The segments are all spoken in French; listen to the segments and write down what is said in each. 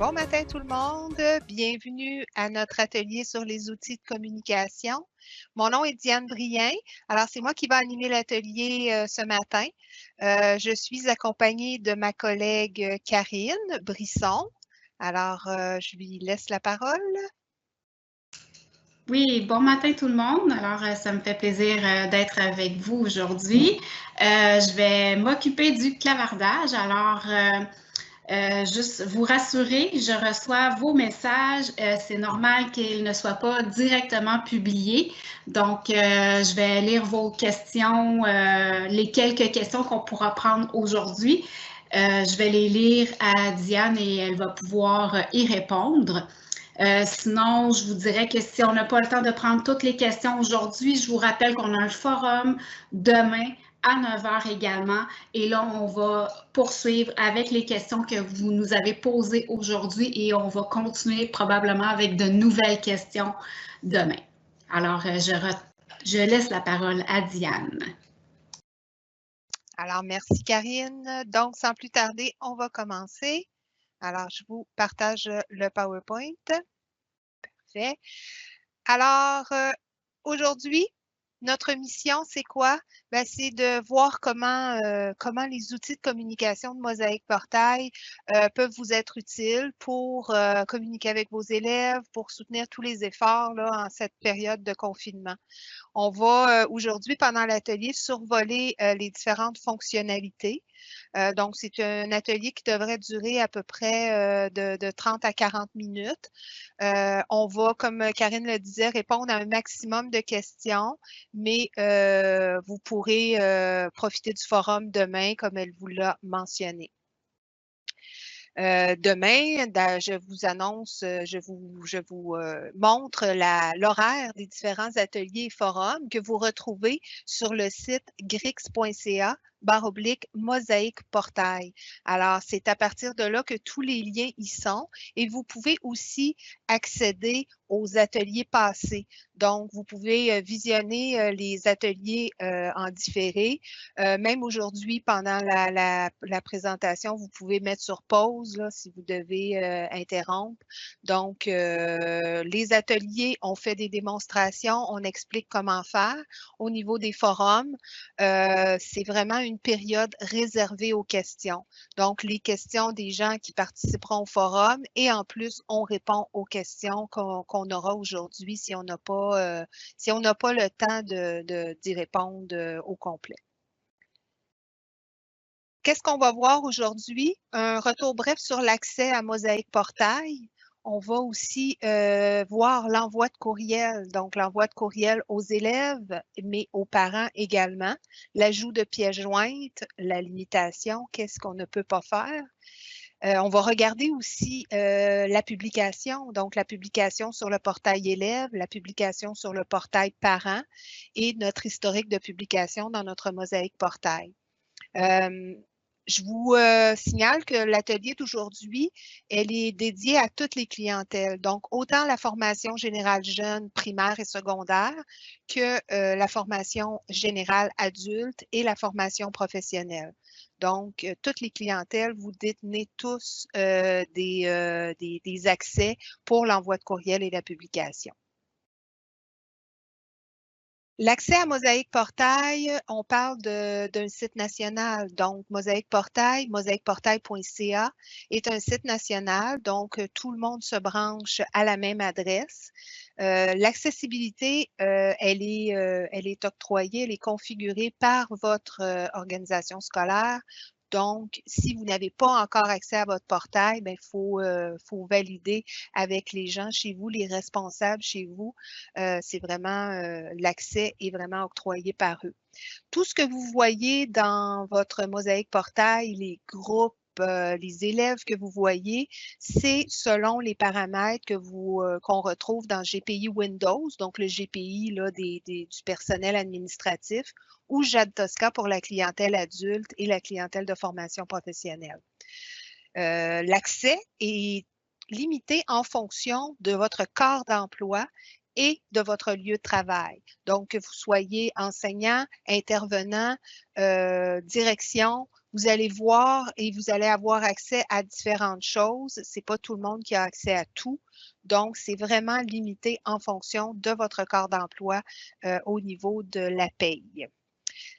Bon matin tout le monde, bienvenue à notre atelier sur les outils de communication. Mon nom est Diane Brien, alors c'est moi qui vais animer l'atelier ce matin. Je suis accompagnée de ma collègue Karine Brisson. Alors, je lui laisse la parole. Oui, bon matin tout le monde. Alors, ça me fait plaisir d'être avec vous aujourd'hui. Je vais m'occuper du clavardage. Alors, juste vous rassurer, je reçois vos messages. C'est normal qu'ils ne soient pas directement publiés. Donc, je vais lire vos questions, les quelques questions qu'on pourra prendre aujourd'hui. Je vais les lire à Diane et elle va pouvoir y répondre. Sinon, je vous dirais que si on n'a pas le temps de prendre toutes les questions aujourd'hui, je vous rappelle qu'on a un forum demain à 9 h également. Et là, on va poursuivre avec les questions que vous nous avez posées aujourd'hui et on va continuer probablement avec de nouvelles questions demain. Alors, je laisse la parole à Diane. Alors, merci Karine. Donc, sans plus tarder, on va commencer. Alors, je vous partage le PowerPoint. Parfait. Alors, aujourd'hui, notre mission, c'est quoi? Ben, c'est de voir comment les outils de communication de Mosaïque Portail peuvent vous être utiles pour communiquer avec vos élèves, pour soutenir tous les efforts là, en cette période de confinement. On va aujourd'hui, pendant l'atelier, survoler les différentes fonctionnalités. Donc, c'est un atelier qui devrait durer à peu près de 30 à 40 minutes. On va, comme Karine le disait, répondre à un maximum de questions, mais vous pourrez profiter du forum demain, comme elle vous l'a mentionné. Demain, je vous annonce, je vous montre l'horaire des différents ateliers et forums que vous retrouvez sur le site grix.ca/mosaïque portail. Alors, c'est à partir de là que tous les liens y sont et vous pouvez aussi accéder aux ateliers passés. Donc, vous pouvez visionner les ateliers en différé. Même aujourd'hui, pendant la présentation, vous pouvez mettre sur pause là, si vous devez interrompre. Donc, les ateliers, on fait des démonstrations, on explique comment faire. Au niveau des forums, c'est vraiment une période réservée aux questions. Donc, les questions des gens qui participeront au forum et en plus, on répond aux questions qu'on aura aujourd'hui si on n'a pas, le temps d'y répondre au complet. Qu'est-ce qu'on va voir aujourd'hui? Un retour bref sur l'accès à Mosaïque Portail. On va aussi voir l'envoi de courriel, donc l'envoi de courriel aux élèves, mais aux parents également. L'ajout de pièces jointes, la limitation, qu'est-ce qu'on ne peut pas faire. On va regarder aussi la publication, donc la publication sur le portail élève, la publication sur le portail parents et notre historique de publication dans notre Mosaïque Portail. Je vous signale que l'atelier d'aujourd'hui, elle est dédiée à toutes les clientèles. Donc, autant la formation générale jeune, primaire et secondaire que la formation générale adulte et la formation professionnelle. Donc, toutes les clientèles, vous détenez tous des accès pour l'envoi de courriel et la publication. L'accès à Mosaïque Portail, on parle d'un site national. Donc, Mosaïque Portail, mosaïqueportail.ca est un site national. Donc, tout le monde se branche à la même adresse. L'accessibilité, elle est octroyée, elle est configurée par votre organisation scolaire. Donc, si vous n'avez pas encore accès à votre portail, il faut valider avec les gens chez vous, les responsables chez vous. C'est vraiment, l'accès est vraiment octroyé par eux. Tout ce que vous voyez dans votre Mosaïque Portail, les groupes, les élèves que vous voyez, c'est selon les paramètres qu'on retrouve dans GPI Windows, donc le GPI là, du personnel administratif, ou JAD Tosca pour la clientèle adulte et la clientèle de formation professionnelle. L'accès est limité en fonction de votre corps d'emploi et de votre lieu de travail. Donc, que vous soyez enseignant, intervenant, direction, Vous allez voir et vous allez avoir accès à différentes choses. Ce n'est pas tout le monde qui a accès à tout. Donc, c'est vraiment limité en fonction de votre corps d'emploi au niveau de la paye.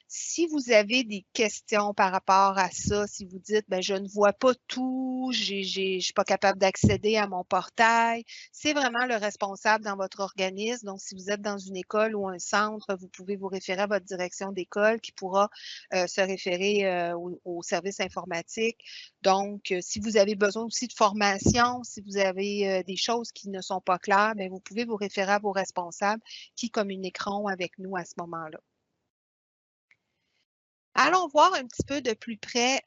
Si vous avez des questions par rapport à ça, si vous dites, ben, je ne vois pas tout, je ne suis pas capable d'accéder à mon portail, c'est vraiment le responsable dans votre organisme. Donc, si vous êtes dans une école ou un centre, vous pouvez vous référer à votre direction d'école qui pourra se référer au service informatique. Donc, si vous avez besoin aussi de formation, si vous avez des choses qui ne sont pas claires, bien, vous pouvez vous référer à vos responsables qui communiqueront avec nous à ce moment-là. Allons voir un petit peu de plus près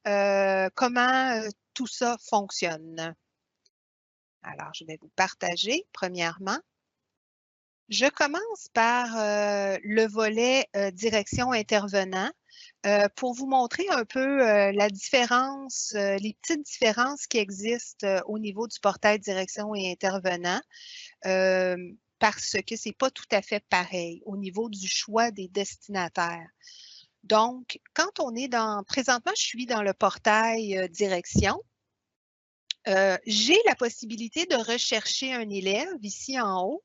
comment tout ça fonctionne. Alors, je vais vous partager premièrement. Je commence par le volet direction intervenant pour vous montrer un peu la différence, les petites différences qui existent au niveau du portail direction et intervenant parce que ce n'est pas tout à fait pareil au niveau du choix des destinataires. Donc, quand on est présentement, je suis dans le portail direction. J'ai la possibilité de rechercher un élève ici en haut.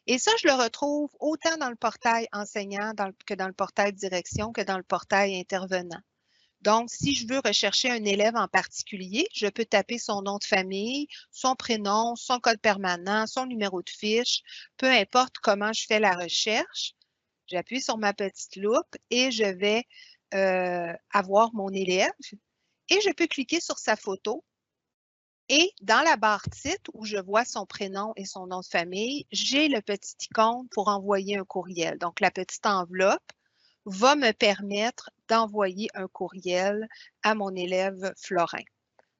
Et ça, je le retrouve autant dans le portail enseignant que dans le portail direction, que dans le portail intervenant. Donc, si je veux rechercher un élève en particulier, je peux taper son nom de famille, son prénom, son code permanent, son numéro de fiche, peu importe comment je fais la recherche. J'appuie sur ma petite loupe et je vais avoir mon élève et je peux cliquer sur sa photo. Et dans la barre titre où je vois son prénom et son nom de famille, j'ai le petit icône pour envoyer un courriel. Donc, la petite enveloppe va me permettre d'envoyer un courriel à mon élève Florin.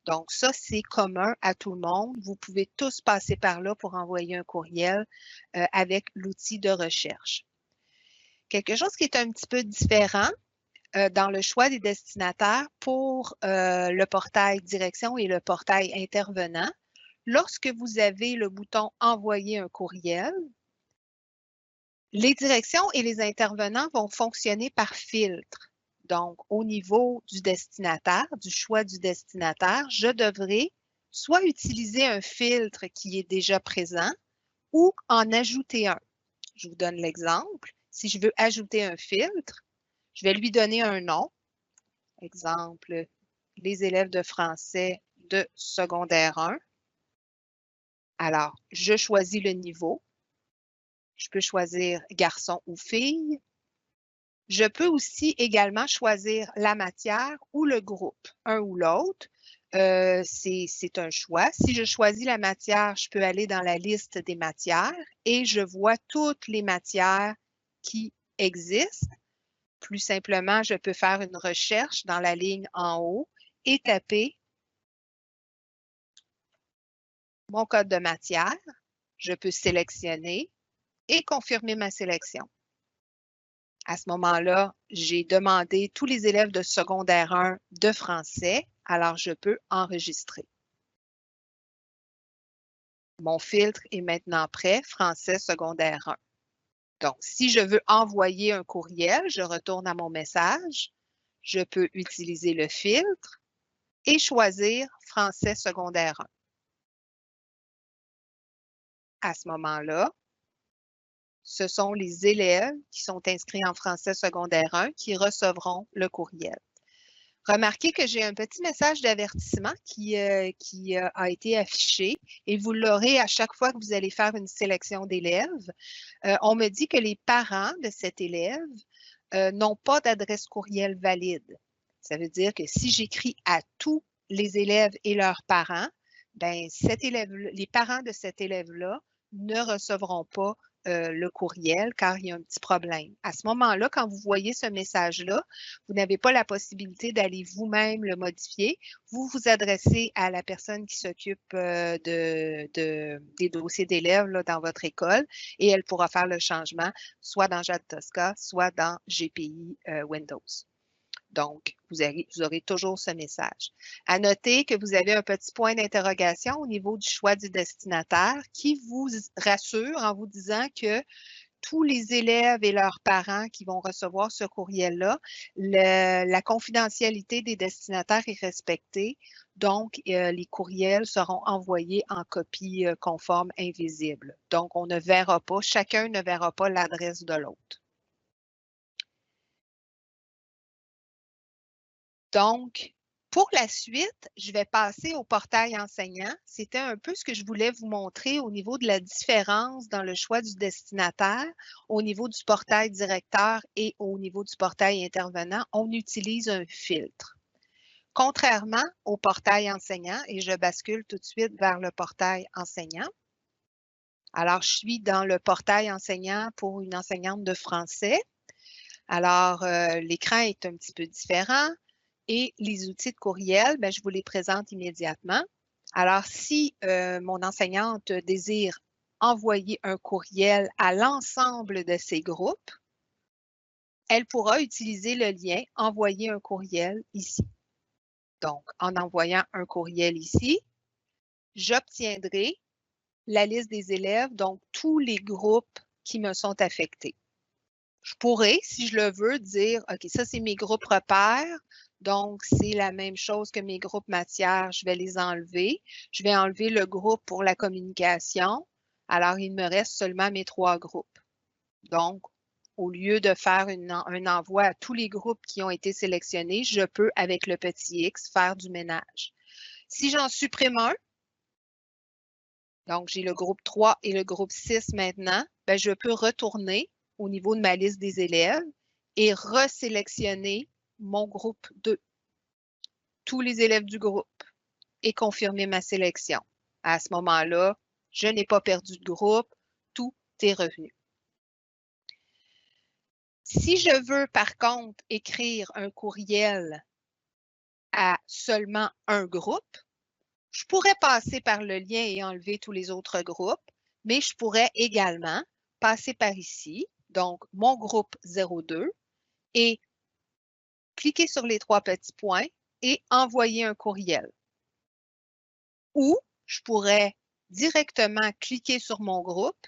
Donc, ça, c'est commun à tout le monde. Vous pouvez tous passer par là pour envoyer un courriel avec l'outil de recherche. Quelque chose qui est un petit peu différent dans le choix des destinataires pour le portail direction et le portail intervenant. Lorsque vous avez le bouton « Envoyer un courriel », les directions et les intervenants vont fonctionner par filtre. Donc, au niveau du destinataire, du choix du destinataire, je devrais soit utiliser un filtre qui est déjà présent ou en ajouter un. Je vous donne l'exemple. Si je veux ajouter un filtre, je vais lui donner un nom. Exemple, les élèves de français de secondaire 1. Alors, je choisis le niveau. Je peux choisir garçon ou fille. Je peux aussi également choisir la matière ou le groupe, un ou l'autre. C'est un choix. Si je choisis la matière, je peux aller dans la liste des matières et je vois toutes les matières qui existent. Plus simplement, je peux faire une recherche dans la ligne en haut et taper mon code de matière. Je peux sélectionner et confirmer ma sélection. À ce moment-là, j'ai demandé tous les élèves de secondaire 1 de français, alors je peux enregistrer. Mon filtre est maintenant prêt, français secondaire 1. Donc, si je veux envoyer un courriel, je retourne à mon message. Je peux utiliser le filtre et choisir français secondaire 1. À ce moment-là, ce sont les élèves qui sont inscrits en français secondaire 1 qui recevront le courriel. Remarquez que j'ai un petit message d'avertissement qui a été affiché et vous l'aurez à chaque fois que vous allez faire une sélection d'élèves. On me dit que les parents de cet élève n'ont pas d'adresse courriel valide. Ça veut dire que si j'écris à tous les élèves et leurs parents, ben, les parents de cet élève-là ne recevront pas le courriel car il y a un petit problème. À ce moment-là, quand vous voyez ce message-là, vous n'avez pas la possibilité d'aller vous-même le modifier. Vous vous adressez à la personne qui s'occupe des dossiers d'élèves dans votre école et elle pourra faire le changement soit dans JAD Tosca, soit dans GPI Windows. Donc, vous aurez toujours ce message. À noter que vous avez un petit point d'interrogation au niveau du choix du destinataire qui vous rassure en vous disant que tous les élèves et leurs parents qui vont recevoir ce courriel-là, la confidentialité des destinataires est respectée. Donc, les courriels seront envoyés en copie conforme invisible. Donc, on ne verra pas, chacun ne verra pas l'adresse de l'autre. Donc, pour la suite, je vais passer au portail enseignant. C'était un peu ce que je voulais vous montrer au niveau de la différence dans le choix du destinataire, au niveau du portail directeur et au niveau du portail intervenant. On utilise un filtre. Contrairement au portail enseignant, et je bascule tout de suite vers le portail enseignant. Alors, je suis dans le portail enseignant pour une enseignante de français. Alors, l'écran est un petit peu différent. Et les outils de courriel, bien, je vous les présente immédiatement. Alors, si mon enseignante désire envoyer un courriel à l'ensemble de ses groupes, elle pourra utiliser le lien « Envoyer un courriel » ici. Donc, en envoyant un courriel ici, j'obtiendrai la liste des élèves, donc tous les groupes qui me sont affectés. Je pourrais, si je le veux, dire, OK, ça, c'est mes groupes repères. Donc, c'est la même chose que mes groupes matières. Je vais les enlever. Je vais enlever le groupe pour la communication. Alors, il me reste seulement mes 3 groupes. Donc, au lieu de faire un envoi à tous les groupes qui ont été sélectionnés, je peux, avec le petit X, faire du ménage. Si j'en supprime un, donc j'ai le groupe 3 et le groupe 6 maintenant, bien, je peux retourner au niveau de ma liste des élèves et resélectionner mon groupe 2, tous les élèves du groupe, et confirmer ma sélection. À ce moment-là, je n'ai pas perdu de groupe, tout est revenu. Si je veux, par contre, écrire un courriel à seulement un groupe, je pourrais passer par le lien et enlever tous les autres groupes, mais je pourrais également passer par ici, donc mon groupe 02, et cliquer sur les 3 petits points et envoyer un courriel. Ou je pourrais directement cliquer sur mon groupe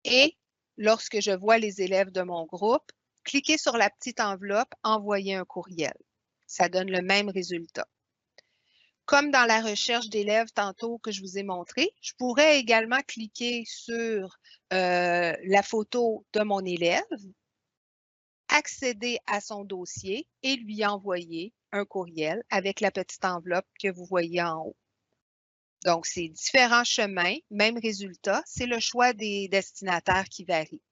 et lorsque je vois les élèves de mon groupe, cliquer sur la petite enveloppe, envoyer un courriel. Ça donne le même résultat. Comme dans la recherche d'élèves tantôt que je vous ai montré, je pourrais également cliquer sur la photo de mon élève, accéder à son dossier et lui envoyer un courriel avec la petite enveloppe que vous voyez en haut. Donc, c'est différents chemins, même résultat, c'est le choix des destinataires qui varie.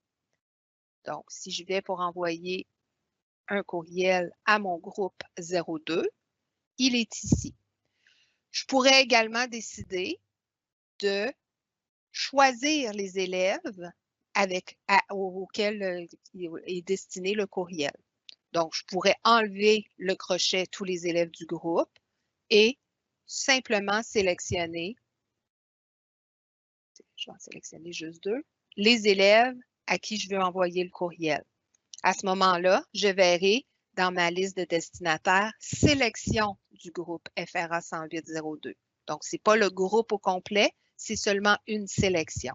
Donc, si je vais pour envoyer un courriel à mon groupe 02, il est ici. Je pourrais également décider de choisir les élèves auxquels est destiné le courriel. Donc, je pourrais enlever le crochet tous les élèves du groupe et simplement sélectionner, je vais en sélectionner juste 2, les élèves à qui je veux envoyer le courriel. À ce moment-là, je verrai dans ma liste de destinataires sélection du groupe FRA 108-02. Donc, ce n'est pas le groupe au complet, c'est seulement une sélection.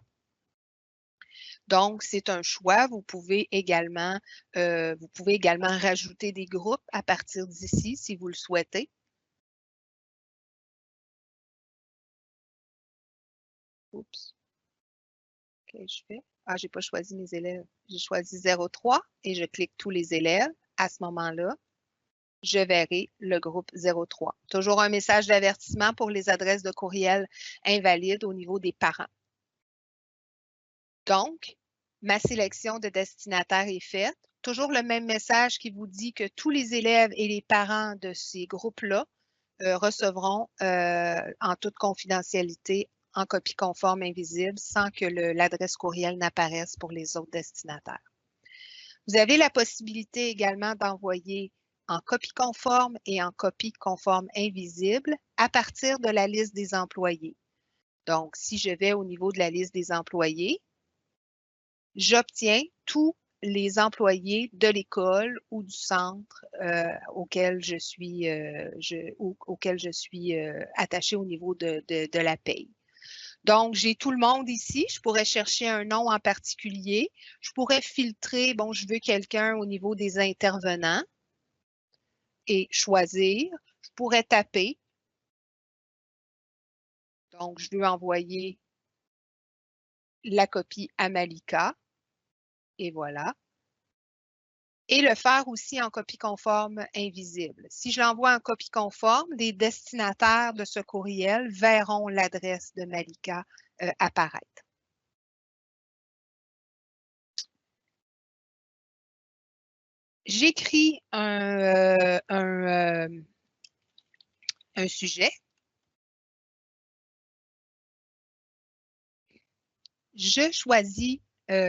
Donc, c'est un choix. Vous pouvez également rajouter des groupes à partir d'ici si vous le souhaitez. Oups. OK, je fais. Ah, je n'ai pas choisi mes élèves. J'ai choisi 03 et je clique tous les élèves. À ce moment-là, je verrai le groupe 03. Toujours un message d'avertissement pour les adresses de courriel invalides au niveau des parents. Donc, ma sélection de destinataires est faite. Toujours le même message qui vous dit que tous les élèves et les parents de ces groupes-là recevront en toute confidentialité en copie conforme invisible sans que l'adresse courriel n'apparaisse pour les autres destinataires. Vous avez la possibilité également d'envoyer en copie conforme et en copie conforme invisible à partir de la liste des employés. Donc, si je vais au niveau de la liste des employés, j'obtiens tous les employés de l'école ou du centre auquel je suis attachée au niveau de la paye. Donc, j'ai tout le monde ici. Je pourrais chercher un nom en particulier. Je pourrais filtrer, bon, je veux quelqu'un au niveau des intervenants et choisir. Je pourrais taper. Donc, je veux envoyer la copie à Malika. Et voilà. Et le faire aussi en copie conforme invisible. Si je l'envoie en copie conforme, les destinataires de ce courriel verront l'adresse de Malika apparaître. J'écris un sujet. Je choisis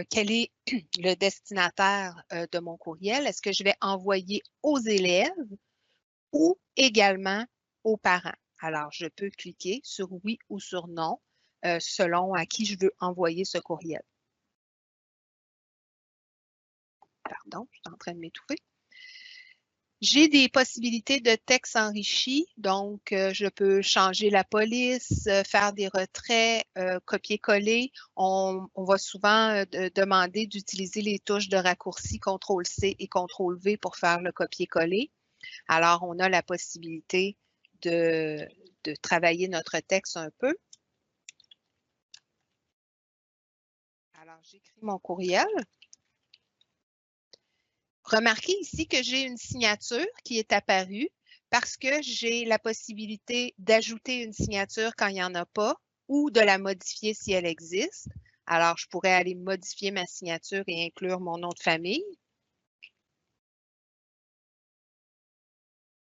quel est le destinataire de mon courriel. Est-ce que je vais envoyer aux élèves ou également aux parents? Alors, je peux cliquer sur oui ou sur non selon à qui je veux envoyer ce courriel. Pardon, je suis en train de m'étouffer. J'ai des possibilités de texte enrichi, donc je peux changer la police, faire des retraits, copier-coller. On va souvent demander d'utiliser les touches de raccourci CTRL-C et CTRL-V pour faire le copier-coller. Alors, on a la possibilité de travailler notre texte un peu. Alors, j'écris mon courriel. Remarquez ici que j'ai une signature qui est apparue parce que j'ai la possibilité d'ajouter une signature quand il n'y en a pas ou de la modifier si elle existe. Alors, je pourrais aller modifier ma signature et inclure mon nom de famille.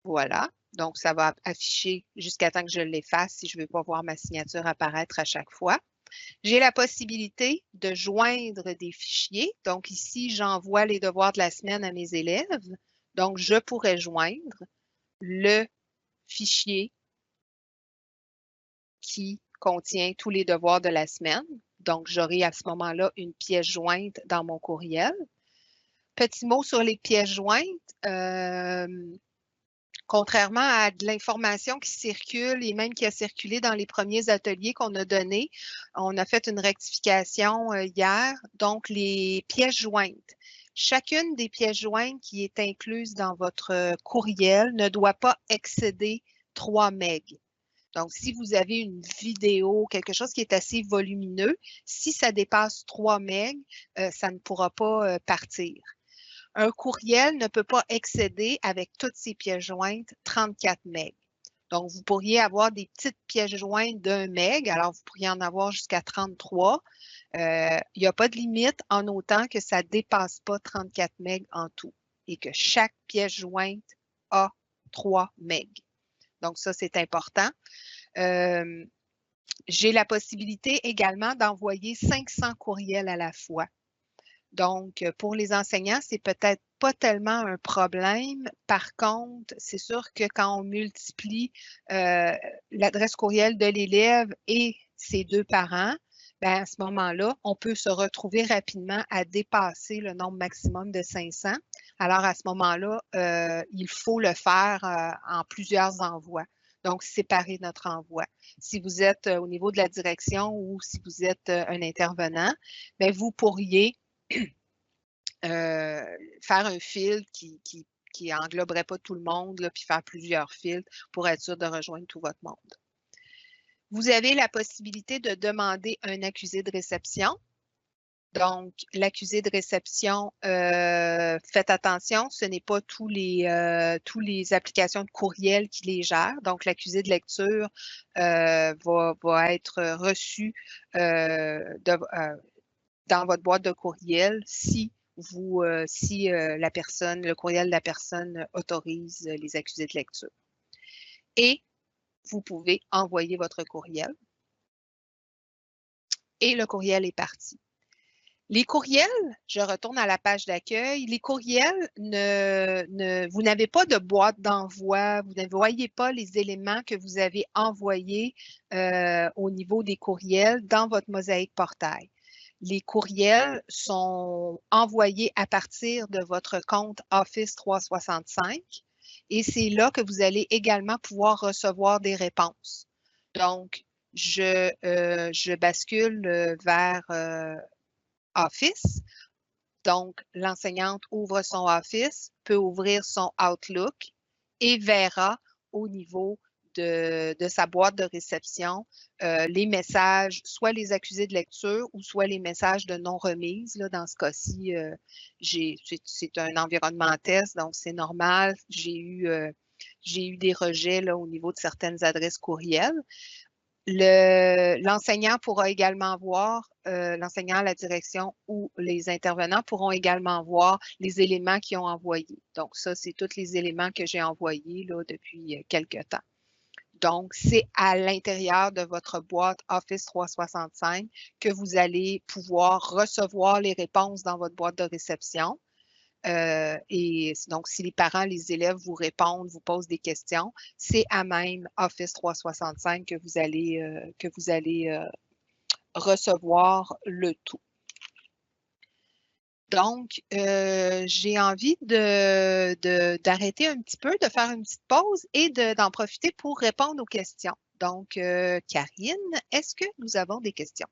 Voilà. Donc, ça va afficher jusqu'à temps que je l'efface si je ne veux pas voir ma signature apparaître à chaque fois. J'ai la possibilité de joindre des fichiers. Donc ici, j'envoie les devoirs de la semaine à mes élèves. Donc, je pourrais joindre le fichier qui contient tous les devoirs de la semaine. Donc, j'aurai à ce moment-là une pièce jointe dans mon courriel. Petit mot sur les pièces jointes. Contrairement à de l'information qui circule et même qui a circulé dans les premiers ateliers qu'on a donnés, on a fait une rectification hier. Donc, les pièces jointes. Chacune des pièces jointes qui est incluse dans votre courriel ne doit pas excéder 3 MB. Donc, si vous avez une vidéo, quelque chose qui est assez volumineux, si ça dépasse 3 MB, ça ne pourra pas partir. Un courriel ne peut pas excéder, avec toutes ces pièces jointes, 34 MB. Donc, vous pourriez avoir des petites pièces jointes d'1 MB, alors vous pourriez en avoir jusqu'à 33. Il n'y a pas de limite en autant que ça ne dépasse pas 34 MB en tout et que chaque pièce jointe a 3 MB. Donc, ça, c'est important. J'ai la possibilité également d'envoyer 500 courriels à la fois. Donc, pour les enseignants, c'est peut-être pas tellement un problème. Par contre, c'est sûr que quand on multiplie l'adresse courriel de l'élève et ses 2 parents, bien, à ce moment-là, on peut se retrouver rapidement à dépasser le nombre maximum de 500. Alors, à ce moment-là, il faut le faire en plusieurs envois. Donc, séparer notre envoi. Si vous êtes au niveau de la direction ou si vous êtes un intervenant, bien, vous pourriez faire un filtre qui engloberait pas tout le monde, là, puis faire plusieurs filtres pour être sûr de rejoindre tout votre monde. Vous avez la possibilité de demander un accusé de réception. Donc, l'accusé de réception, faites attention, ce n'est pas tous les applications de courriel qui les gèrent. Donc, l'accusé de lecture va être reçu dans votre boîte de courriel si le courriel de la personne autorise les accusés de lecture. Et vous pouvez envoyer votre courriel. Et le courriel est parti. Les courriels, je retourne à la page d'accueil. Les courriels, vous n'avez pas de boîte d'envoi, vous ne voyez pas les éléments que vous avez envoyés au niveau des courriels dans votre mosaïque portail. Les courriels sont envoyés à partir de votre compte Office 365 et c'est là que vous allez également pouvoir recevoir des réponses. Donc, je bascule vers Office. Donc, l'enseignante ouvre son Office, peut ouvrir son Outlook et verra au niveau de sa boîte de réception les messages, soit les accusés de lecture ou soit les messages de non-remise. Là, dans ce cas-ci, c'est un environnement test, donc c'est normal. J'ai eu des rejets là, au niveau de certaines adresses courriels. L'enseignant pourra également voir, l'enseignant, la direction ou les intervenants pourront également voir les éléments qu'ils ont envoyés. Donc, ça, c'est tous les éléments que j'ai envoyés là, depuis quelques temps. Donc, c'est à l'intérieur de votre boîte Office 365 que vous allez pouvoir recevoir les réponses dans votre boîte de réception. Et donc, si les parents, les élèves vous répondent, vous posent des questions, c'est à même Office 365 que vous allez recevoir le tout. Donc, j'ai envie d'arrêter un petit peu, de faire une petite pause et d'en profiter pour répondre aux questions. Donc, Karine, est-ce que nous avons des questions?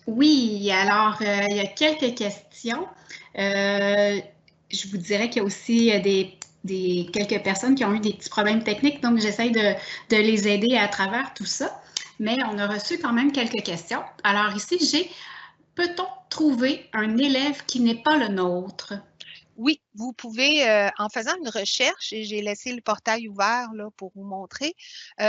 Oui, alors il y a quelques questions. Je vous dirais qu'il y a aussi quelques personnes qui ont eu des petits problèmes techniques, donc j'essaie de les aider à travers tout ça. Mais on a reçu quand même quelques questions. Alors ici, j'ai « Peut-on trouver un élève qui n'est pas le nôtre? » Oui, vous pouvez, en faisant une recherche, et j'ai laissé le portail ouvert là, pour vous montrer,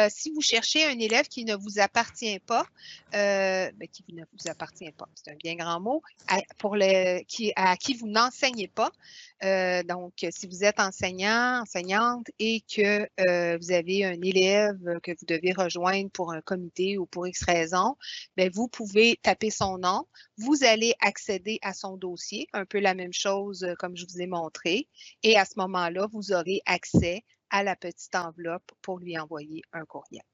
si vous cherchez un élève qui ne vous appartient pas, qui ne vous appartient pas, c'est un bien grand mot, à qui vous n'enseignez pas. Donc, si vous êtes enseignant, enseignante et que vous avez un élève que vous devez rejoindre pour un comité ou pour X raison, bien, vous pouvez taper son nom. Vous allez accéder à son dossier, un peu la même chose comme je vous ai montré. Et à ce moment-là, vous aurez accès à la petite enveloppe pour lui envoyer un courriel.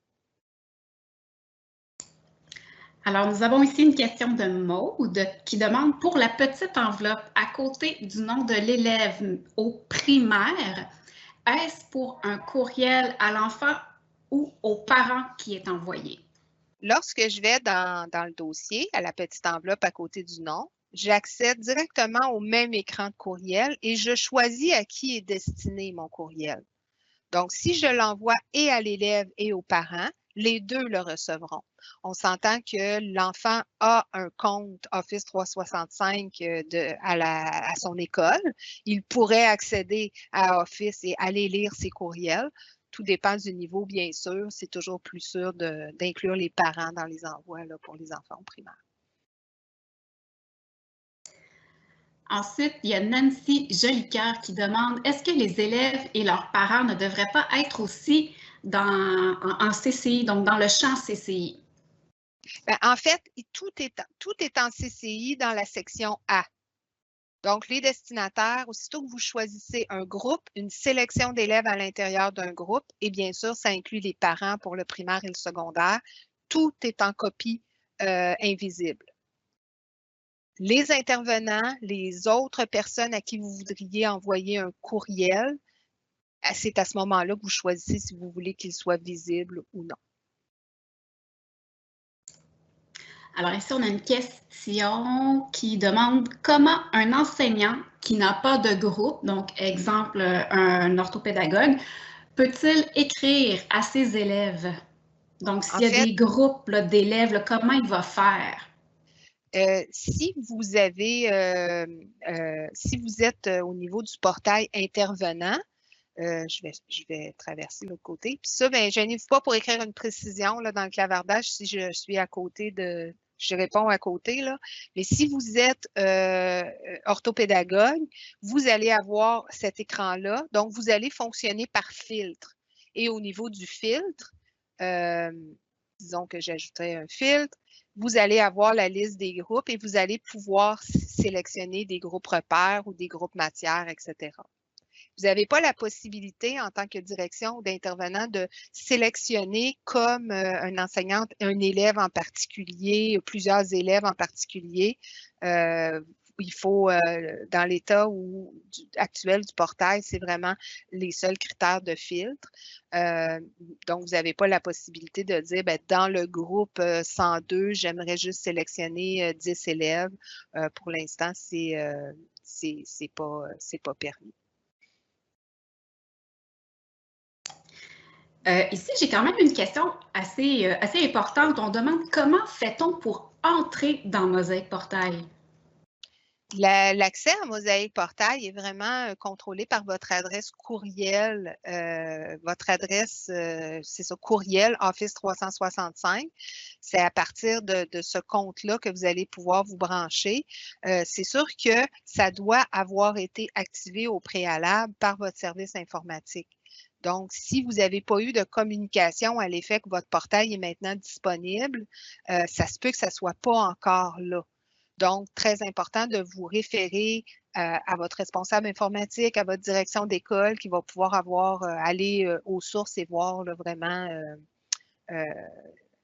Alors, nous avons ici une question de Maude qui demande « Pour la petite enveloppe à côté du nom de l'élève au primaire, est-ce pour un courriel à l'enfant ou aux parents qui est envoyé? » Lorsque je vais dans le dossier, à la petite enveloppe à côté du nom, j'accède directement au même écran de courriel et je choisis à qui est destiné mon courriel. Donc, si je l'envoie et à l'élève et aux parents, les deux le recevront. On s'entend que l'enfant a un compte Office 365 à son école. Il pourrait accéder à Office et aller lire ses courriels. Tout dépend du niveau, bien sûr. C'est toujours plus sûr d'inclure les parents dans les envois là, pour les enfants primaires. Ensuite, il y a Nancy Jolicoeur qui demande « Est-ce que les élèves et leurs parents ne devraient pas être aussi en CCI, donc dans le champ CCI? » Bien, en fait, tout est en CCI dans la section A. Donc, les destinataires, aussitôt que vous choisissez un groupe, une sélection d'élèves à l'intérieur d'un groupe, et bien sûr, ça inclut les parents pour le primaire et le secondaire, tout est en copie invisible. Les intervenants, les autres personnes à qui vous voudriez envoyer un courriel, c'est à ce moment-là que vous choisissez si vous voulez qu'il soit visible ou non. Alors ici, on a une question qui demande comment un enseignant qui n'a pas de groupe, donc exemple un orthopédagogue, peut-il écrire à ses élèves? Donc s'il y a des groupes d'élèves, comment il va faire? Si vous êtes au niveau du portail intervenant, je vais traverser l'autre côté. Puis ça, bien, gênez-vous pas pour écrire une précision là, dans le clavardage si je suis à côté je réponds à côté, là. Mais si vous êtes orthopédagogue, vous allez avoir cet écran-là. Donc, vous allez fonctionner par filtre. Et au niveau du filtre, disons que j'ajouterai un filtre, vous allez avoir la liste des groupes et vous allez pouvoir sélectionner des groupes repères ou des groupes matières, etc. Vous n'avez pas la possibilité, en tant que direction ou d'intervenant, de sélectionner comme un enseignant, un élève en particulier, plusieurs élèves en particulier. dans l'état actuel du portail, c'est vraiment les seuls critères de filtre. Donc, vous n'avez pas la possibilité de dire, ben, dans le groupe 102, j'aimerais juste sélectionner 10 élèves. Pour l'instant, c'est pas permis. Ici, j'ai quand même une question assez importante. On demande comment fait-on pour entrer dans Mosaïque Portail? L'accès à Mosaïque Portail est vraiment contrôlé par votre adresse courriel. Votre adresse, c'est ça, courriel Office 365. C'est à partir de ce compte-là que vous allez pouvoir vous brancher. C'est sûr que ça doit avoir été activé au préalable par votre service informatique. Donc, si vous n'avez pas eu de communication à l'effet que votre portail est maintenant disponible, ça se peut que ça ne soit pas encore là. Donc, très important de vous référer à votre responsable informatique, à votre direction d'école qui va pouvoir aller aux sources et voir là, vraiment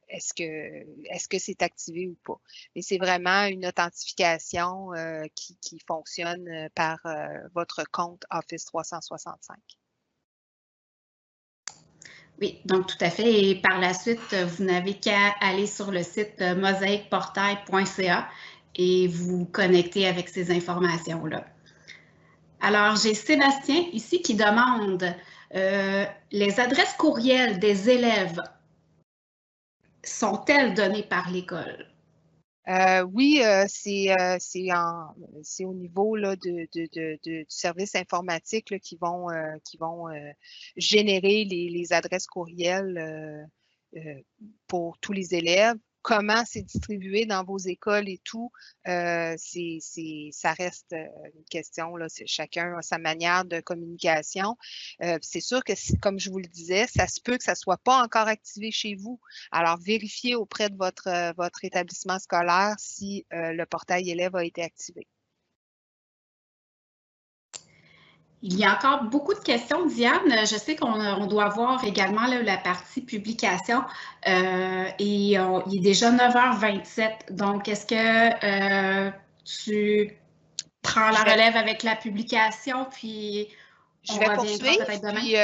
est-ce que c'est activé ou pas. Mais c'est vraiment une authentification qui fonctionne par votre compte Office 365. Oui, donc tout à fait. Et par la suite, vous n'avez qu'à aller sur le site mosaïqueportail.ca et vous connecter avec ces informations-là. Alors, j'ai Sébastien ici qui demande les adresses courriels des élèves sont-elles données par l'école? Oui, c'est au niveau là, du service informatique là, qui vont générer les adresses courriels pour tous les élèves. Comment c'est distribué dans vos écoles et tout, ça reste une question, là, chacun a sa manière de communication. C'est sûr que, comme je vous le disais, ça se peut que ça ne soit pas encore activé chez vous. Alors, vérifiez auprès de votre établissement scolaire si le portail élève a été activé. Il y a encore beaucoup de questions, Diane. Je sais qu'on doit voir également là, la partie publication il est déjà 9h27. Donc, est-ce que tu prends la relève avec la publication, puis je vais poursuivre, puis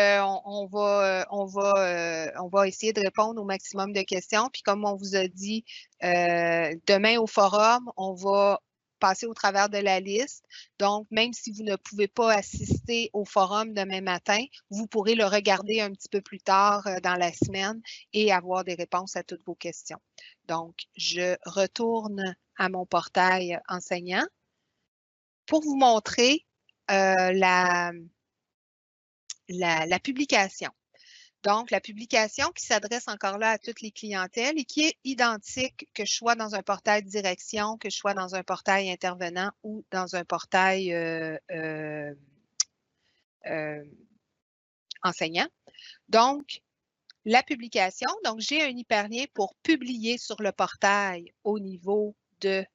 on va essayer de répondre au maximum de questions. Puis comme on vous a dit, demain au forum, on va passer au travers de la liste. Donc, même si vous ne pouvez pas assister au forum demain matin, vous pourrez le regarder un petit peu plus tard dans la semaine et avoir des réponses à toutes vos questions. Donc, je retourne à mon portail enseignant pour vous montrer la publication. Donc, la publication qui s'adresse encore là à toutes les clientèles et qui est identique que je sois dans un portail direction, que je sois dans un portail intervenant ou dans un portail enseignant. Donc, la publication, donc j'ai un hyperlien pour publier sur le portail au niveau du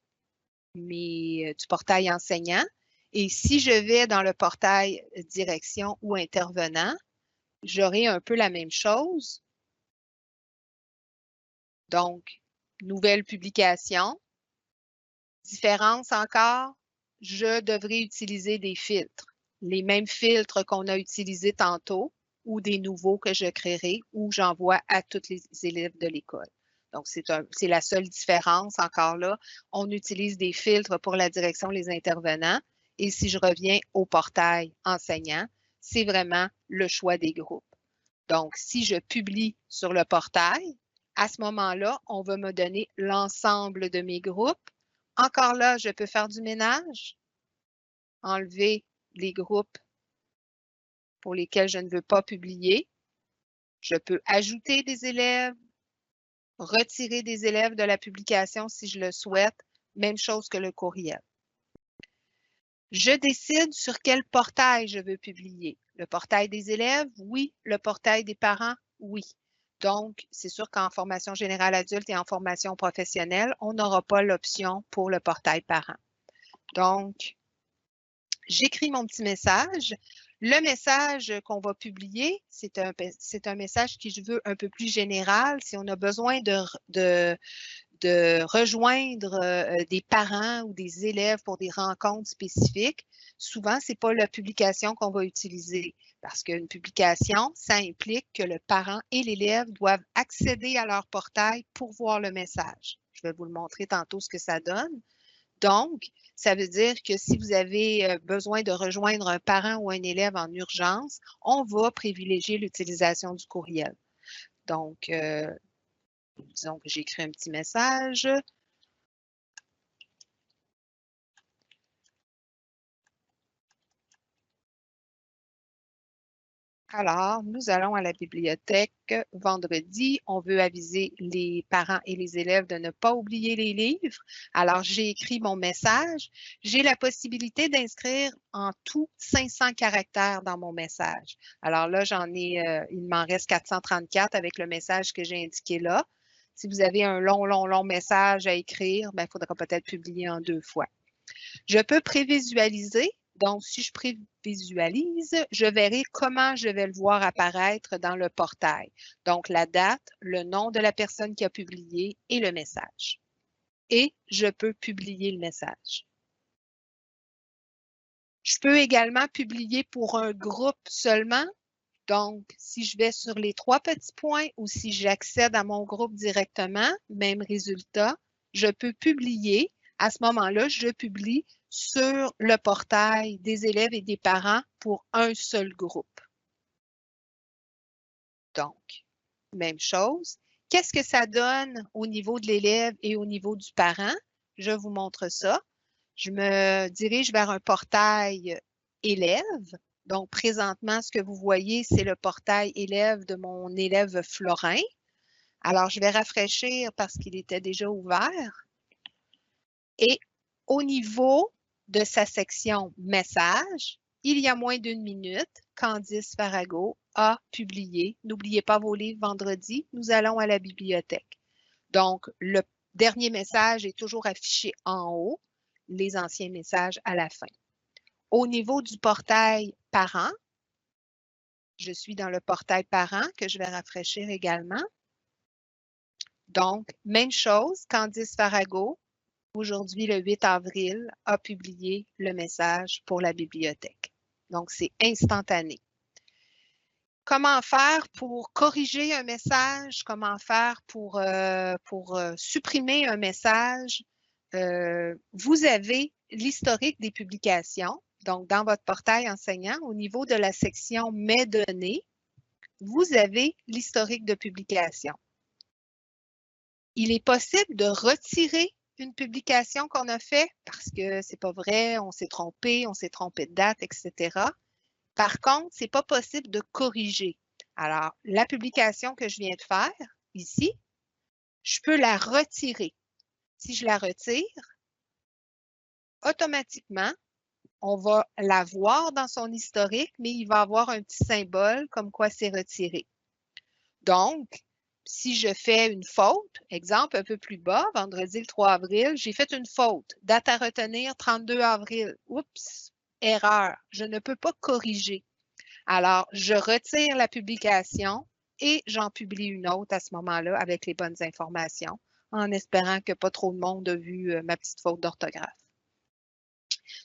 portail enseignant. Et si je vais dans le portail direction ou intervenant, j'aurai un peu la même chose. Donc, nouvelle publication. Différence encore, je devrais utiliser des filtres. Les mêmes filtres qu'on a utilisés tantôt ou des nouveaux que je créerai ou j'envoie à tous les élèves de l'école. Donc, c'est la seule différence encore là. On utilise des filtres pour la direction, les intervenants. Et si je reviens au portail enseignant, c'est vraiment le choix des groupes. Donc, si je publie sur le portail, à ce moment-là, on va me donner l'ensemble de mes groupes. Encore là, je peux faire du ménage, enlever les groupes pour lesquels je ne veux pas publier. Je peux ajouter des élèves, retirer des élèves de la publication si je le souhaite. Même chose que le courriel. Je décide sur quel portail je veux publier. Le portail des élèves, oui. Le portail des parents, oui. Donc, c'est sûr qu'en formation générale adulte et en formation professionnelle, on n'aura pas l'option pour le portail parent. Donc, j'écris mon petit message. Le message qu'on va publier, c'est un message qui je veux un peu plus général. Si on a besoin de de rejoindre des parents ou des élèves pour des rencontres spécifiques, souvent, ce n'est pas la publication qu'on va utiliser parce qu'une publication, ça implique que le parent et l'élève doivent accéder à leur portail pour voir le message. Je vais vous le montrer tantôt ce que ça donne. Donc, ça veut dire que si vous avez besoin de rejoindre un parent ou un élève en urgence, on va privilégier l'utilisation du courriel. Donc, disons que j'écris un petit message. Alors, nous allons à la bibliothèque vendredi. On veut aviser les parents et les élèves de ne pas oublier les livres. Alors, j'ai écrit mon message. J'ai la possibilité d'inscrire en tout 500 caractères dans mon message. Alors là, il m'en reste 434 avec le message que j'ai indiqué là. Si vous avez un long message à écrire, il faudra peut-être publier en 2 fois. Je peux prévisualiser. Donc, si je prévisualise, je verrai comment je vais le voir apparaître dans le portail. Donc, la date, le nom de la personne qui a publié et le message. Et je peux publier le message. Je peux également publier pour un groupe seulement. Donc, si je vais sur les 3 petits points ou si j'accède à mon groupe directement, même résultat, je peux publier. À ce moment-là, je publie sur le portail des élèves et des parents pour un seul groupe. Donc, même chose. Qu'est-ce que ça donne au niveau de l'élève et au niveau du parent? Je vous montre ça. Je me dirige vers un portail élève. Donc, présentement, ce que vous voyez, c'est le portail élève de mon élève Florin. Alors, je vais rafraîchir parce qu'il était déjà ouvert. Et au niveau de sa section message, il y a moins d'1 minute, Candice Farago a publié « N'oubliez pas vos livres vendredi, nous allons à la bibliothèque ». Donc, le dernier message est toujours affiché en haut, les anciens messages à la fin. Au niveau du portail parent, je suis dans le portail parent que je vais rafraîchir également. Donc, même chose, Candice Farago, aujourd'hui, le 8 avril, a publié le message pour la bibliothèque. Donc, c'est instantané. Comment faire pour corriger un message? Comment faire pour supprimer un message? Vous avez l'historique des publications. Donc, dans votre portail enseignant, au niveau de la section « Mes données », vous avez l'historique de publication. Il est possible de retirer une publication qu'on a faite parce que c'est pas vrai, on s'est trompé de date, etc. Par contre, c'est pas possible de corriger. Alors, la publication que je viens de faire ici, je peux la retirer. Si je la retire, automatiquement, on va la voir dans son historique, mais il va avoir un petit symbole comme quoi c'est retiré. Donc, si je fais une faute, exemple un peu plus bas, vendredi le 3 avril, j'ai fait une faute. Date à retenir, 32 avril. Oups, erreur. Je ne peux pas corriger. Alors, je retire la publication et j'en publie une autre à ce moment-là avec les bonnes informations, en espérant que pas trop de monde a vu ma petite faute d'orthographe.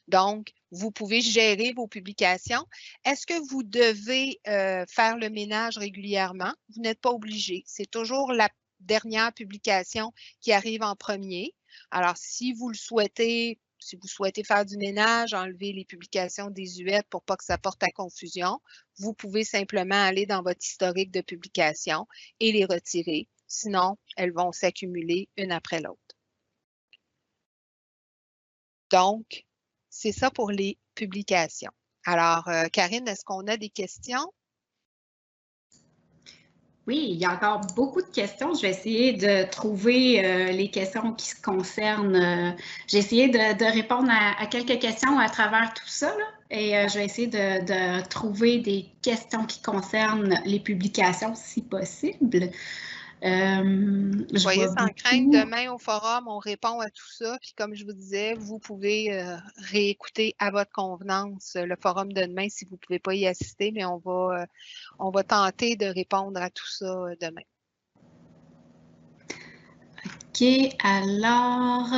Donc, vous pouvez gérer vos publications. Est-ce que vous devez faire le ménage régulièrement? Vous n'êtes pas obligé. C'est toujours la dernière publication qui arrive en premier. Alors, si vous le souhaitez, si vous souhaitez faire du ménage, enlever les publications désuètes pour pas que ça porte à confusion, vous pouvez simplement aller dans votre historique de publication et les retirer. Sinon, elles vont s'accumuler une après l'autre. Donc, c'est ça pour les publications. Alors, Karine, est-ce qu'on a des questions? Oui, il y a encore beaucoup de questions. Je vais essayer de trouver les questions qui se concernent. J'ai essayé de répondre à quelques questions à travers tout ça, là, et je vais essayer de trouver des questions qui concernent les publications, si possible. Soyez sans crainte, demain au forum, on répond à tout ça. Puis comme je vous disais, vous pouvez réécouter à votre convenance le forum de demain si vous ne pouvez pas y assister, mais on va tenter de répondre à tout ça demain. OK, alors...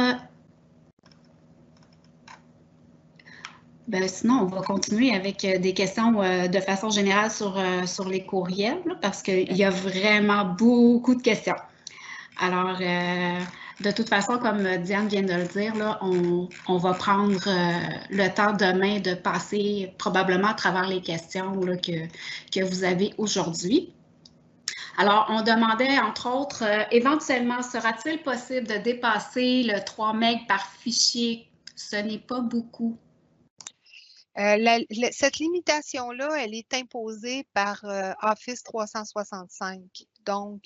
sinon, on va continuer avec des questions de façon générale sur les courriels, là, parce qu'il y a vraiment beaucoup de questions. Alors, de toute façon, comme Diane vient de le dire, là, on va prendre le temps demain de passer probablement à travers les questions là, que vous avez aujourd'hui. Alors, on demandait, entre autres, éventuellement, sera-t-il possible de dépasser le 3 MB par fichier? Ce n'est pas beaucoup. Cette limitation-là, elle est imposée par Office 365. Donc,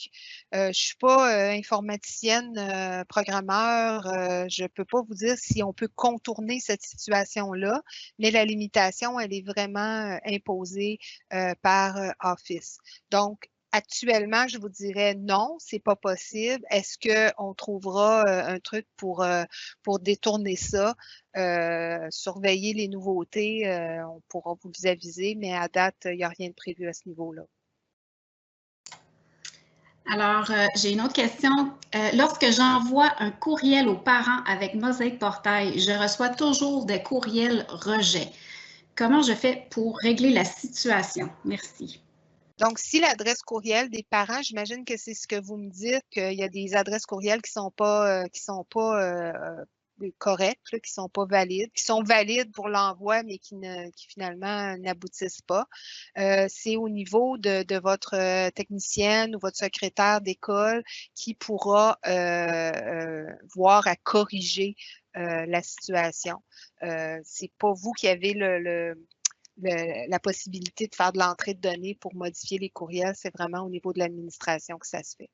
je ne suis pas informaticienne, programmeur. Je ne peux pas vous dire si on peut contourner cette situation-là, mais la limitation, elle est vraiment imposée par Office. Donc, actuellement, je vous dirais non, c'est pas possible. Est-ce qu'on trouvera un truc pour détourner ça? Surveiller les nouveautés, on pourra vous les aviser, mais à date, il n'y a rien de prévu à ce niveau-là. Alors, j'ai une autre question. Lorsque j'envoie un courriel aux parents avec Mosaic Portail, je reçois toujours des courriels rejets. Comment je fais pour régler la situation? Merci. Donc, si l'adresse courriel des parents, j'imagine que c'est ce que vous me dites, qu'il y a des adresses courriels qui ne sont pas correctes, là, qui ne sont pas valides, qui sont valides pour l'envoi, mais qui finalement n'aboutissent pas. C'est au niveau de votre technicienne ou votre secrétaire d'école qui pourra voir à corriger la situation. C'est pas vous qui avez la possibilité de faire de l'entrée de données pour modifier les courriels, c'est vraiment au niveau de l'administration que ça se fait.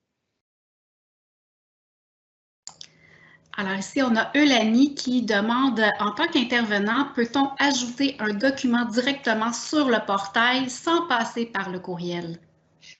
Alors ici, on a Eulalie qui demande, en tant qu'intervenant, peut-on ajouter un document directement sur le portail sans passer par le courriel?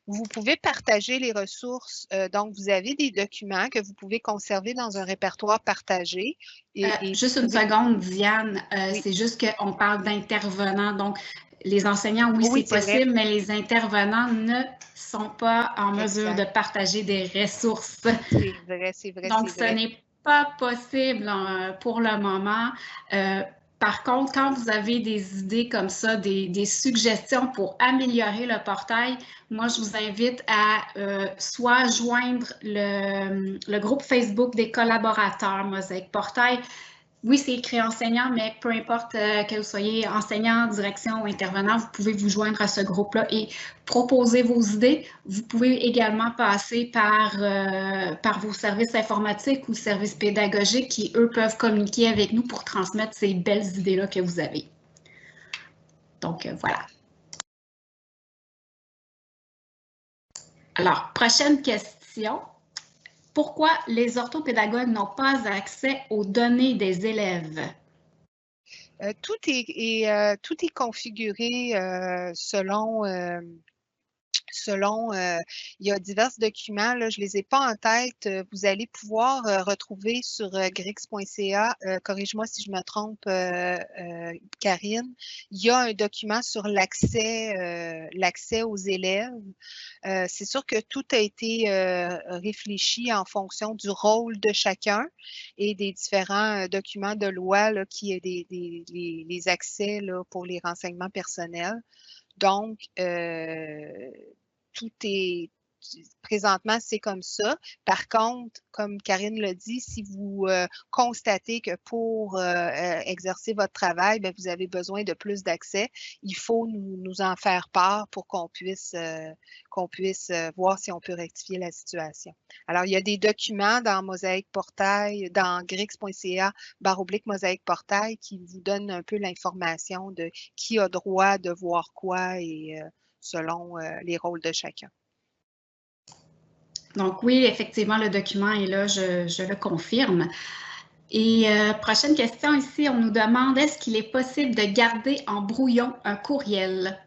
Vous pouvez partager les ressources. Donc, vous avez des documents que vous pouvez conserver dans un répertoire partagé. Juste une seconde, Diane. Oui. C'est juste qu'on parle d'intervenants. Donc, les enseignants, oui, c'est possible, mais les intervenants ne sont pas en mesure de partager des ressources. C'est vrai, c'est vrai. Donc, ce n'est pas possible pour le moment. Par contre, quand vous avez des idées comme ça, des suggestions pour améliorer le portail, moi, je vous invite à soit joindre le groupe Facebook des collaborateurs Mosaic Portail. Oui, c'est écrit enseignant, mais peu importe que vous soyez enseignant, direction ou intervenant, vous pouvez vous joindre à ce groupe-là et proposer vos idées. Vous pouvez également passer par vos services informatiques ou services pédagogiques qui, eux, peuvent communiquer avec nous pour transmettre ces belles idées-là que vous avez. Donc, voilà. Alors, prochaine question. Pourquoi les orthopédagogues n'ont pas accès aux données des élèves? Tout est configuré selon il y a divers documents, là, je ne les ai pas en tête. Vous allez pouvoir retrouver sur grix.ca, corrige-moi si je me trompe, Karine, il y a un document sur l'accès aux élèves. C'est sûr que tout a été réfléchi en fonction du rôle de chacun et des différents documents de loi là, qui est les accès là, pour les renseignements personnels. Donc, tout est présentement, c'est comme ça. Par contre, comme Karine l'a dit, si vous constatez que pour exercer votre travail, bien, vous avez besoin de plus d'accès, il faut nous en faire part pour qu'on puisse voir si on peut rectifier la situation. Alors, il y a des documents dans Mosaic Portail, dans grix.ca/Mosaic Portail qui vous donnent un peu l'information de qui a droit de voir quoi et selon les rôles de chacun. Donc oui, effectivement, le document est là, je le confirme. Et prochaine question ici, on nous demande, est-ce qu'il est possible de garder en brouillon un courriel?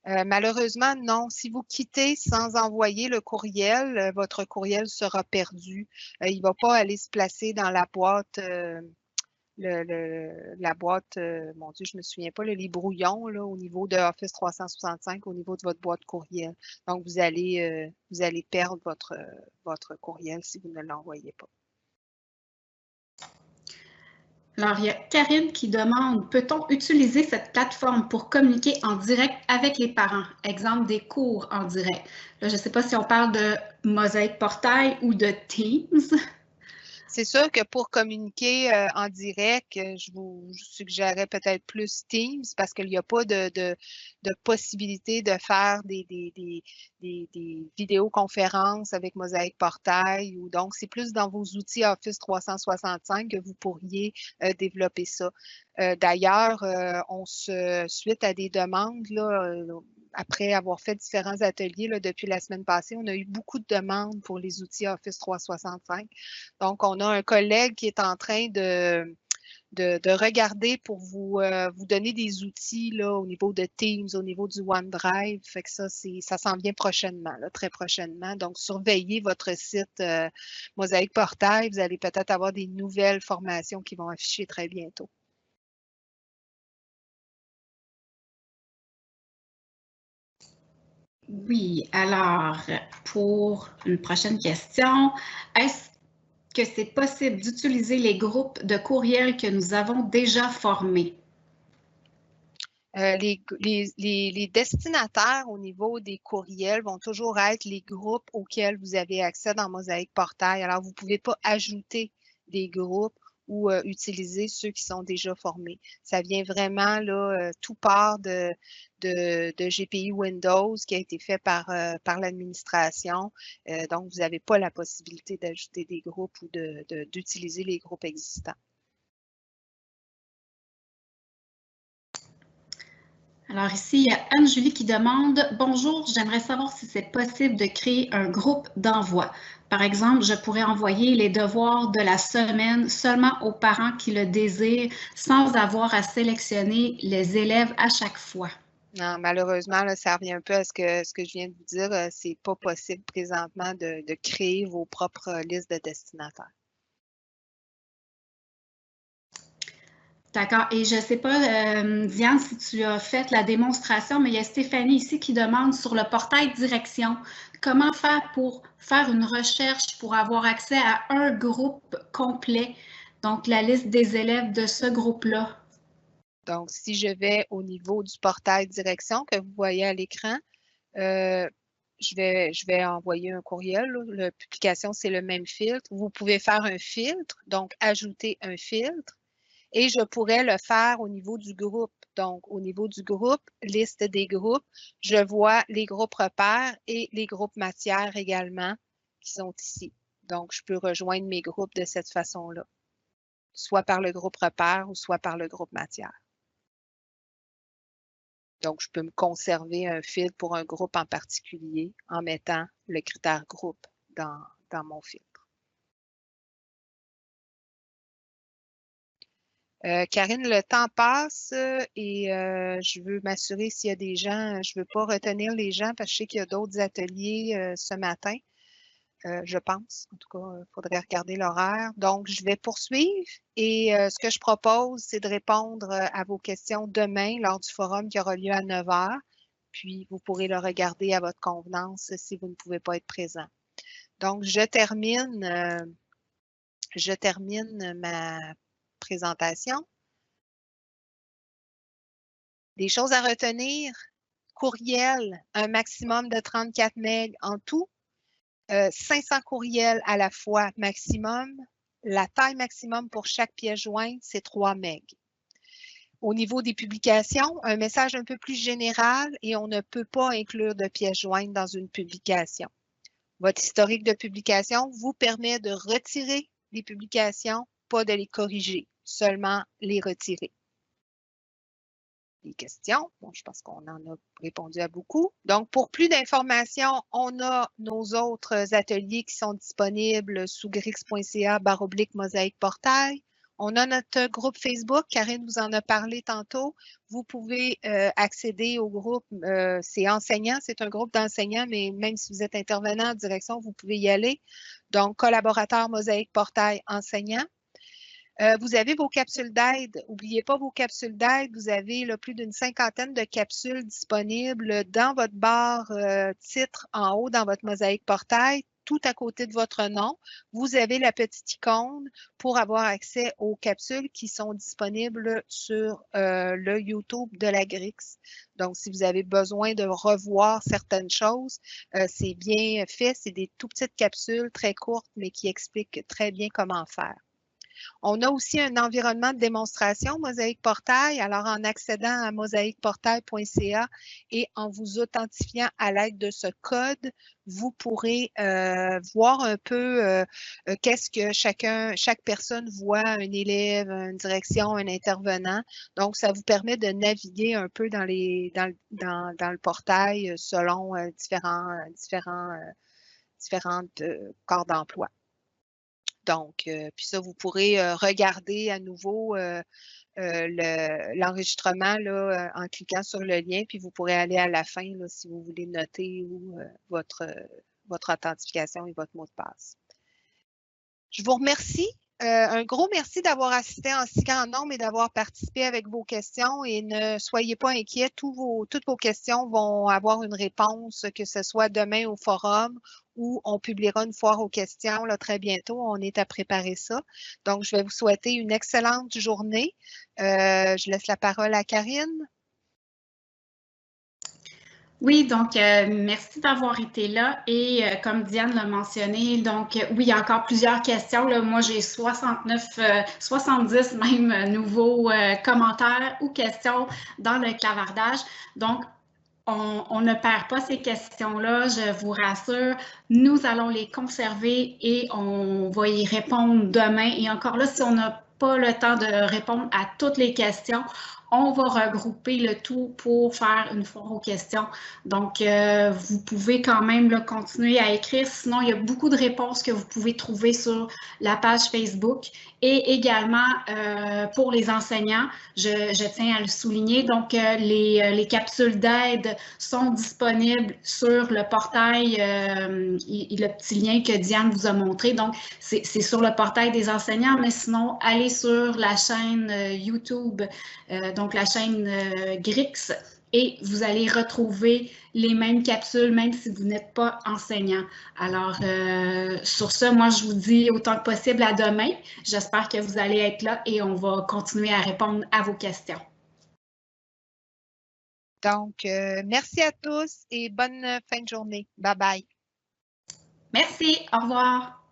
Malheureusement, non. Si vous quittez sans envoyer le courriel, votre courriel sera perdu. Il ne va pas aller se placer dans la boîte la boîte, mon Dieu, je me souviens pas, les brouillons là, au niveau de Office 365, au niveau de votre boîte courriel. Donc, vous allez perdre votre courriel si vous ne l'envoyez pas. Alors, il y a Karine qui demande, peut-on utiliser cette plateforme pour communiquer en direct avec les parents? Exemple, des cours en direct. Là, je ne sais pas si on parle de Mosaïque Portail ou de Teams. C'est sûr que pour communiquer en direct, je vous suggérerais peut-être plus Teams parce qu'il n'y a pas de possibilité de faire des vidéoconférences avec Mosaïque Portail. Ou donc, c'est plus dans vos outils Office 365 que vous pourriez développer ça. D'ailleurs, suite à des demandes, là, après avoir fait différents ateliers là, depuis la semaine passée, on a eu beaucoup de demandes pour les outils Office 365. Donc, on a un collègue qui est en train de regarder pour vous donner des outils là, au niveau de Teams, au niveau du OneDrive. Fait que ça s'en vient prochainement, là, très prochainement. Donc, surveillez votre site Mosaïque Portail. Vous allez peut-être avoir des nouvelles formations qui vont afficher très bientôt. Oui, alors, pour une prochaine question, est-ce que c'est possible d'utiliser les groupes de courriels que nous avons déjà formés? Les destinataires au niveau des courriels vont toujours être les groupes auxquels vous avez accès dans Mosaïque Portail. Alors, vous ne pouvez pas ajouter des groupes ou utiliser ceux qui sont déjà formés. Ça vient vraiment, là, tout part de GPI Windows qui a été fait par l'administration. Donc, vous n'avez pas la possibilité d'ajouter des groupes ou d'utiliser les groupes existants. Alors ici, il y a Anne-Julie qui demande « Bonjour, j'aimerais savoir si c'est possible de créer un groupe d'envoi. Par exemple, je pourrais envoyer les devoirs de la semaine seulement aux parents qui le désirent sans avoir à sélectionner les élèves à chaque fois. » Non, malheureusement, là, ça revient un peu à ce que je viens de vous dire. C'est pas possible présentement de créer vos propres listes de destinataires. D'accord. Et je ne sais pas, Diane, si tu as fait la démonstration, mais il y a Stéphanie ici qui demande sur le portail direction, comment faire pour faire une recherche pour avoir accès à un groupe complet, donc la liste des élèves de ce groupe-là. Donc, si je vais au niveau du portail direction que vous voyez à l'écran, je vais envoyer un courriel. La publication, c'est le même filtre. Vous pouvez faire un filtre, donc ajouter un filtre. Et je pourrais le faire au niveau du groupe. Donc, au niveau du groupe, liste des groupes, je vois les groupes repères et les groupes matières également qui sont ici. Donc, je peux rejoindre mes groupes de cette façon-là, soit par le groupe repère ou soit par le groupe matière. Donc, je peux me conserver un fil pour un groupe en particulier en mettant le critère groupe dans mon filtre. Karine, le temps passe et je veux m'assurer s'il y a des gens, je ne veux pas retenir les gens parce que je sais qu'il y a d'autres ateliers ce matin, je pense. En tout cas, il faudrait regarder l'horaire. Donc, je vais poursuivre et ce que je propose, c'est de répondre à vos questions demain lors du forum qui aura lieu à 9 h. Puis, vous pourrez le regarder à votre convenance si vous ne pouvez pas être présent. Donc, je termine ma présentation. Des choses à retenir, courriel, un maximum de 34 MB en tout, 500 courriels à la fois maximum. La taille maximum pour chaque pièce jointe, c'est 3 MB. Au niveau des publications, un message un peu plus général et on ne peut pas inclure de pièces jointes dans une publication. Votre historique de publication vous permet de retirer les publications, pas de les corriger, seulement les retirer. Des questions. Bon, je pense qu'on en a répondu à beaucoup. Donc, pour plus d'informations, on a nos autres ateliers qui sont disponibles sous grix.ca/mosaïque portail. On a notre groupe Facebook. Karine vous en a parlé tantôt. Vous pouvez accéder au groupe. C'est enseignant. C'est un groupe d'enseignants, mais même si vous êtes intervenant en direction, vous pouvez y aller. Donc, collaborateur Mosaïque Portail enseignant. Vous avez vos capsules d'aide. N'oubliez pas vos capsules d'aide. Vous avez là, plus d'une 50aine de capsules disponibles dans votre barre titre en haut dans votre mosaïque portail. Tout à côté de votre nom, vous avez la petite icône pour avoir accès aux capsules qui sont disponibles sur le YouTube de la Grix. Donc, si vous avez besoin de revoir certaines choses, c'est bien fait. C'est des tout petites capsules très courtes, mais qui expliquent très bien comment faire. On a aussi un environnement de démonstration Mosaïque Portail. Alors, en accédant à mosaïqueportail.ca et en vous authentifiant à l'aide de ce code, vous pourrez voir un peu qu'est-ce que chaque personne voit, un élève, une direction, un intervenant. Donc, ça vous permet de naviguer un peu dans le portail selon différentes corps d'emploi. Donc, puis ça, vous pourrez regarder à nouveau l'enregistrement là, en cliquant sur le lien, puis vous pourrez aller à la fin là, si vous voulez noter où, votre authentification et votre mot de passe. Je vous remercie. Un gros merci d'avoir assisté en si grand nombre et d'avoir participé avec vos questions. Et ne soyez pas inquiets, toutes vos questions vont avoir une réponse, que ce soit demain au forum ou on publiera une foire aux questions là, très bientôt. On est à préparer ça. Donc, je vais vous souhaiter une excellente journée. Je laisse la parole à Karine. Oui, donc merci d'avoir été là et comme Diane l'a mentionné, donc oui, il y a encore plusieurs questions. Là. Moi, j'ai 70 même nouveaux commentaires ou questions dans le clavardage. Donc, on ne perd pas ces questions-là, je vous rassure. Nous allons les conserver et on va y répondre demain. Et encore là, si on n'a pas le temps de répondre à toutes les questions, on va regrouper le tout pour faire une foire aux questions. Donc, vous pouvez quand même là, continuer à écrire. Sinon, il y a beaucoup de réponses que vous pouvez trouver sur la page Facebook. Et également, pour les enseignants, je tiens à le souligner, donc les capsules d'aide sont disponibles sur le portail, le petit lien que Diane vous a montré. Donc, c'est sur le portail des enseignants, mais sinon, allez sur la chaîne YouTube, donc la chaîne Grix, et vous allez retrouver les mêmes capsules, même si vous n'êtes pas enseignant. Alors, sur ce, moi, je vous dis autant que possible à demain. J'espère que vous allez être là et on va continuer à répondre à vos questions. Donc, merci à tous et bonne fin de journée. Bye bye. Merci, au revoir.